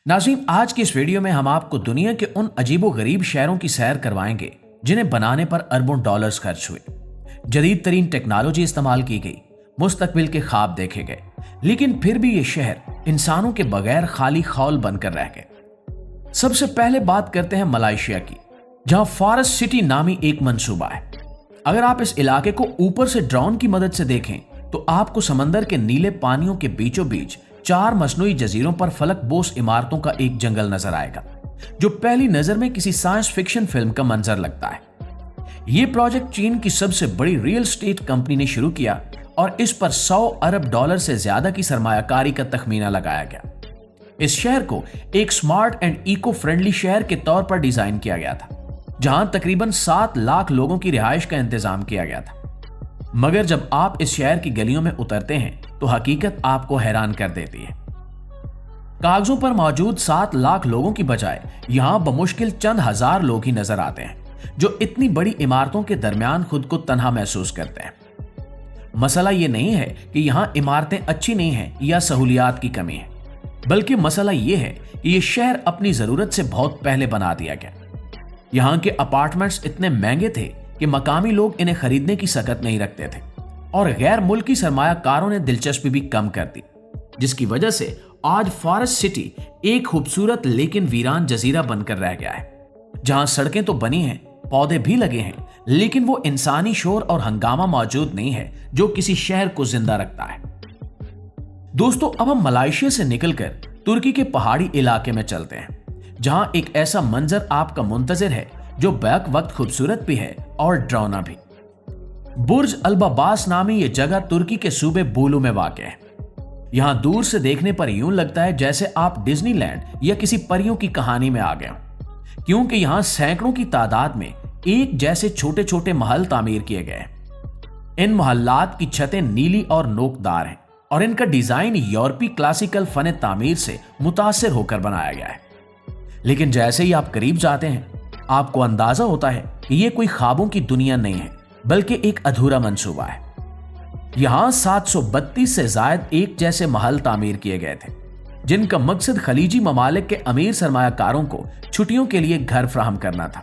नाज़रीन, आज की इस वीडियो में हम आपको दुनिया के उन अजीबो गरीब शहरों की सैर करवाएंगे जिन्हें बनाने पर अरबों डॉलर्स खर्च हुए, जदीद तरीन टेक्नोलॉजी इस्तेमाल की गई, मुस्तकबिल के ख्वाब देखे गए, लेकिन फिर भी ये शहर इंसानों के बगैर खाली खौल बनकर रह गए। सबसे पहले बात करते हैं मलेशिया की, जहां फॉरेस्ट सिटी नामी एक मंसूबा है। अगर आप इस इलाके को ऊपर से ड्रोन की मदद से देखें तो आपको समंदर के नीले पानियों के बीचों बीच 4 मसनूई जजीरों पर फलक बोस इमारतों का एक जंगल नजर आएगा, जो पहली नजर में किसी साइंस फिक्शन फिल्म का मंजर लगता है। यह प्रोजेक्ट चीन की सबसे बड़ी रियल एस्टेट कंपनी ने शुरू किया और इस पर 100 अरब डॉलर से ज्यादा की सरमायाकारी का तखमीना लगाया गया। इस शहर को एक स्मार्ट एंड इको फ्रेंडली शहर के तौर पर डिजाइन किया गया था, जहां तकरीबन 7 लाख लोगों की रिहाइश का इंतजाम किया गया था। मगर जब आप इस शहर की गलियों में उतरते हैं तो हकीकत आपको हैरान कर देती है। कागजों पर मौजूद 7 लाख लोगों की बजाय यहां बमुश्किल चंद हजार लोग ही नजर आते हैं, जो इतनी बड़ी इमारतों के दरमियान खुद को तन्हा महसूस करते हैं। मसला यह नहीं है कि यहां इमारतें अच्छी नहीं हैं या सहूलियात की कमी है, बल्कि मसला यह है कि यह शहर अपनी जरूरत से बहुत पहले बना दिया गया। यहां के अपार्टमेंट्स इतने महंगे थे कि मकामी लोग इन्हें खरीदने की सकत नहीं रखते थे और गैर मुल्की सरमायाकारों ने दिलचस्पी भी कम कर दी, जिसकी वजह से आज फॉरेस्ट सिटी एक खूबसूरत लेकिन वीरान जजीरा बनकर रह गया है, जहां सड़कें तो बनी हैं, पौधे भी लगे हैं, लेकिन वो इंसानी शोर और हंगामा मौजूद नहीं है जो किसी शहर को जिंदा रखता है। दोस्तों, अब हम मलेशिया से निकलकर तुर्की के पहाड़ी इलाके में चलते हैं, जहां एक ऐसा मंजर आपका मुंतजिर है जो बैक वक्त खूबसूरत भी है और डरावना भी। बुर्ज अल्बाबास नामी यह जगह तुर्की के सूबे बोलू में वाक़ है। यहां दूर से देखने पर यूं लगता है जैसे आप डिज्नीलैंड या किसी परियों की कहानी में आ गए हो, क्योंकि यहां सैकड़ों की तादाद में एक जैसे छोटे छोटे महल तामीर किए गए हैं। इन महल्लात की छतें नीली और नोकदार हैं और इनका डिजाइन यूरोपीय क्लासिकल फन तामीर से मुतासिर होकर बनाया गया है। लेकिन जैसे ही आप करीब जाते हैं आपको अंदाजा होता है कि यह कोई ख्वाबों की दुनिया नहीं है, बल्कि एक अधूरा मंसूबा है। यहां 732 से जायद एक जैसे महल तामीर किए गए थे, जिनका मकसद खलीजी ममालिक के अमीर सरमायाकारों को छुट्टियों के लिए घर फराहम करना था।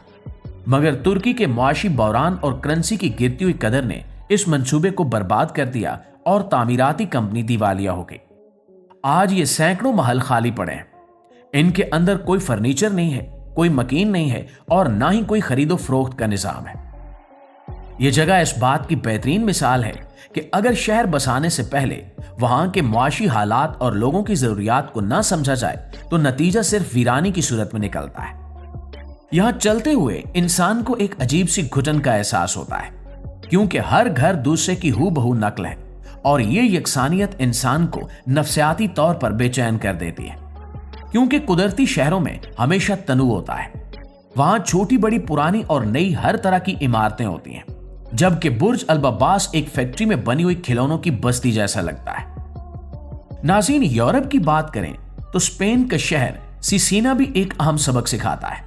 मगर तुर्की के मुआशी बहरान और करेंसी की गिरती हुई कदर ने इस मंसूबे को बर्बाद कर दिया और तामीराती कंपनी दिवालिया हो गई। आज ये सैकड़ों महल खाली पड़े हैं। इनके अंदर कोई फर्नीचर नहीं है, कोई मकीन नहीं है और ना ही कोई खरीदो फरोख्त का निजाम है। यह जगह इस बात की बेहतरीन मिसाल है कि अगर शहर बसाने से पहले वहां के मुआशी हालात और लोगों की जरूरियात को ना समझा जाए तो नतीजा सिर्फ वीरानी की सूरत में निकलता है। यहां चलते हुए इंसान को एक अजीब सी घुटन का एहसास होता है, क्योंकि हर घर दूसरे की हूबहू नकल है और ये यकसानियत इंसान को नफ्सियाती तौर पर बेचैन कर देती है। क्योंकि कुदरती शहरों में हमेशा तनु होता है, वहां छोटी बड़ी पुरानी और नई हर तरह की इमारतें होती हैं, जबकि बुर्ज अल्बाबास एक फैक्ट्री में बनी हुई खिलौनों की बस्ती जैसा लगता है। नाज़रीन, यूरोप की बात करें तो स्पेन का शहर सिसिना भी एक अहम सबक सिखाता है।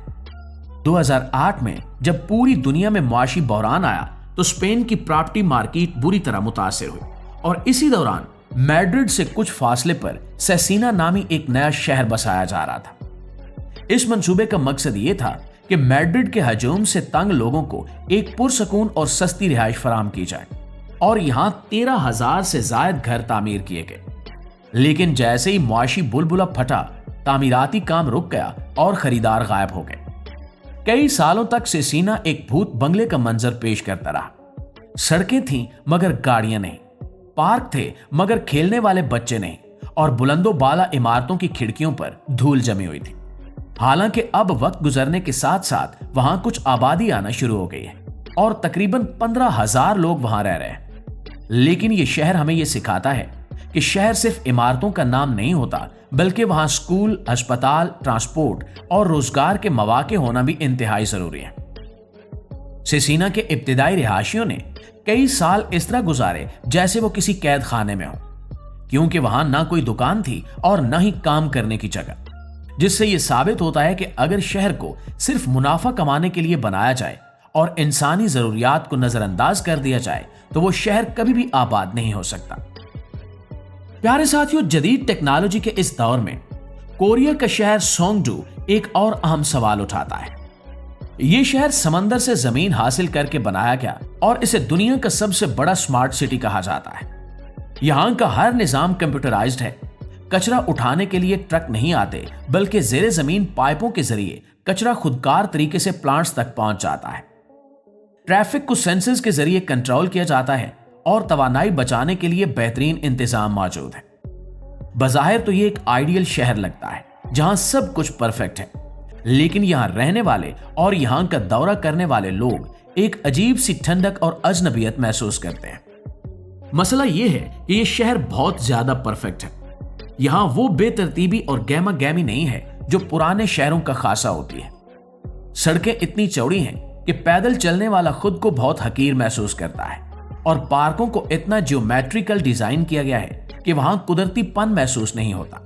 2008 में जब पूरी दुनिया में मुआशी बहरान आया तो स्पेन की प्रॉपर्टी मार्केट बुरी तरह मुतासिर हुई और इसी दौरान मैड्रिड से कुछ फासले पर सेसिना नामी एक नया शहर बसाया जा रहा था। इस मंसूबे का मकसद ये था कि मैड्रिड के हजूम से तंग लोगों को एक पुरसकून और सस्ती रिहाइश फराहम की जाए और यहां 13,000 से जायद घर तामीर किए गए। लेकिन जैसे ही मुआशी बुलबुला फटा, तामीराती काम रुक गया और खरीदार गायब हो गए। कई सालों तक सेसिना एक भूत बंगले का मंजर पेश करता रहा। सड़कें थीं मगर गाड़ियां नहीं, पार्क थे मगर खेलने वाले बच्चे नहीं और बुलंदो बाला इमारतों की खिड़कियों पर धूल जमी हुई थी। हालांकि अब वक्त गुजरने के साथ साथ वहां कुछ आबादी आना शुरू हो गई है और तकरीबन 15,000 लोग वहां रह रहे हैं। लेकिन यह शहर हमें यह सिखाता है कि शहर सिर्फ इमारतों का नाम नहीं होता, बल्कि वहां स्कूल, अस्पताल, ट्रांसपोर्ट और रोजगार के मौके होना भी इंतहाई जरूरी है। सिसिना के इब्तिदाई रिहायशियों ने कई साल इस तरह गुजारे जैसे वो किसी कैद खाने में हो, क्योंकि वहां ना कोई दुकान थी और ना ही काम करने की जगह, जिससे यह साबित होता है कि अगर शहर को सिर्फ मुनाफा कमाने के लिए बनाया जाए और इंसानी जरूरियात को नजरअंदाज कर दिया जाए तो वो शहर कभी भी आबाद नहीं हो सकता। प्यारे साथियों, जदीद टेक्नोलॉजी के इस दौर में कोरिया का शहर सोंगडू एक और अहम सवाल उठाता है। यह शहर समंदर से जमीन हासिल करके बनाया गया और इसे दुनिया का सबसे बड़ा स्मार्ट सिटी कहा जाता है। यहां का हर निजाम कंप्यूटराइज्ड है। कचरा उठाने के लिए ट्रक नहीं आते, बल्कि जेरे जमीन पाइपों के जरिए कचरा खुदकार तरीके से प्लांट्स तक पहुंच जाता है। ट्रैफिक को सेंसर्स के जरिए कंट्रोल किया जाता है और तवानाई बचाने के लिए बेहतरीन इंतजाम मौजूद है। बज़ाहिर तो ये एक आइडियल शहर लगता है जहां सब कुछ परफेक्ट है, लेकिन यहां रहने वाले और यहां का दौरा करने वाले लोग एक अजीब सी ठंडक और अजनबियत महसूस करते हैं। मसला यह है कि यह शहर बहुत ज्यादा परफेक्ट है। यहां वो बेतरतीबी और गहमा गहमी नहीं है जो पुराने शहरों का खासा होती है। सड़कें इतनी चौड़ी हैं कि पैदल चलने वाला खुद को बहुत हकीर महसूस करता है, और पार्कों को इतना ज्योमेट्रिकल डिजाइन किया गया है कि वहां कुदरतीपन महसूस नहीं होता।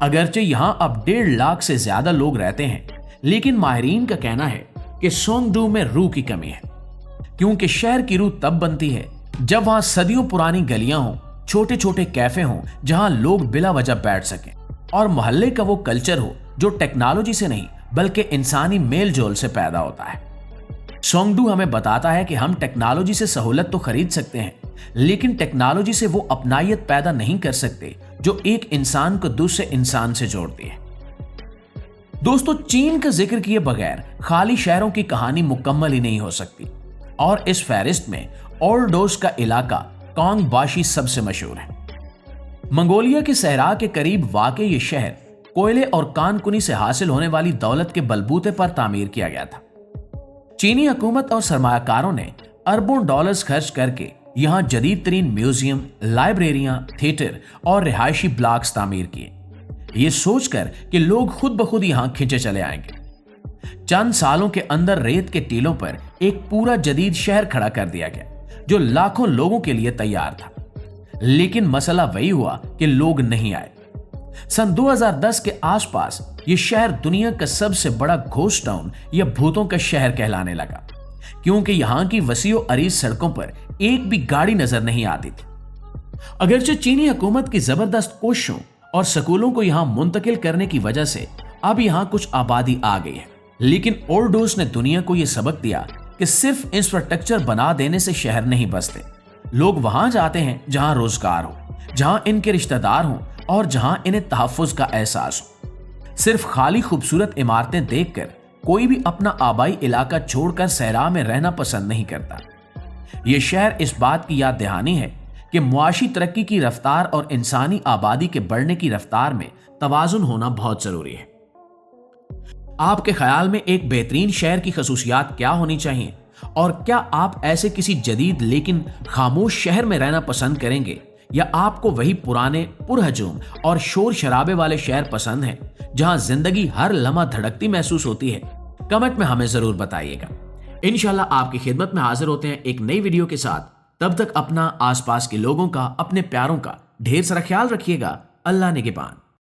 अगरचे यहां अब 1.5 लाख से ज्यादा लोग रहते हैं, लेकिन माहिरीन का कहना है कि सोंगडू में रूह की कमी है, क्योंकि शहर की रूह तब बनती है जब वहां सदियों पुरानी गलियां हों, छोटे छोटे कैफे हों जहां लोग बिला वजह बैठ सकें, और मोहल्ले का वो कल्चर हो जो टेक्नोलॉजी से नहीं बल्कि इंसानी मेल जोल से पैदा होता है। सोंगडू हमें बताता है कि हम टेक्नोलॉजी से सहूलत तो खरीद सकते हैं, लेकिन टेक्नोलॉजी से वो अपनायत पैदा नहीं कर सकते जो एक इंसान को दूसरे इंसान से जोड़ती है। दोस्तों, चीन का जिक्र किए बगैर खाली शहरों की कहानी मुकम्मल ही नहीं हो सकती, और इस फहरिस्त में ओर्डोस का इलाका कांगबाशी सबसे मशहूर है। मंगोलिया के सहरा के करीब वाक़े ये शहर कोयले और कानकुनी से हासिल होने वाली दौलत के बलबूते पर तामीर किया गया था। चीनी हुकूमत और सरमायाकारों ने अरबों डॉलर्स खर्च करके यहां जदीद तरीन म्यूजियम, लाइब्रेरियां, थिएटर और रिहायशी ब्लॉक्स तामीर किए, ये सोचकर कि लोग खुद ब खुद यहां खिंचे चले आएंगे। चंद सालों के अंदर रेत के टीलों पर एक पूरा जदीद शहर खड़ा कर दिया गया जो लाखों लोगों के लिए तैयार था। लेकिन मसला वही हुआ कि लोग नहीं आए। सन 2010 के आसपास यह शहर दुनिया का सबसे बड़ा घोस्ट टाउन या भूतों का शहर कहलाने लगा, क्योंकि यहां की वसीओ अरीज सड़कों पर एक भी गाड़ी नजर नहीं आती थी। अगरचे चीनी हुकूमत की जबरदस्त कोशिशों और स्कूलों को यहां मुंतकिल करने की वजह से अब यहां कुछ आबादी आ गई है, लेकिन ओर्डोस ने दुनिया को यह सबक दिया कि सिर्फ इंफ्रास्ट्रक्चर बना देने से शहर नहीं बसते। लोग वहां जाते हैं जहां रोजगार हो, जहां इनके रिश्तेदार हों और जहां इन्हें तहफ्फुज का एहसास हो। सिर्फ खाली खूबसूरत इमारतें देखकर कोई भी अपना आबाई इलाका छोड़कर सहरा में रहना पसंद नहीं करता। यह शहर इस बात की याद दहानी है कि मुआशी तरक्की की रफ्तार और इंसानी आबादी के बढ़ने की रफ्तार में तवाजुन होना बहुत जरूरी है। आपके ख्याल में एक बेहतरीन शहर की खसूसियात क्या होनी चाहिए, और क्या आप ऐसे किसी जदीद लेकिन खामोश शहर में रहना पसंद करेंगे, या आपको वही पुराने पुरहजूम और शोर शराबे वाले शहर पसंद हैं जहां जिंदगी हर लम्हा धड़कती महसूस होती है? कमेंट में हमें जरूर बताइएगा। इंशाल्लाह आपकी खिदमत में हाजिर होते हैं एक नई वीडियो के साथ। तब तक अपना, आसपास के लोगों का, अपने प्यारों का ढेर सारा ख्याल रखिएगा। अल्लाह निगहबान।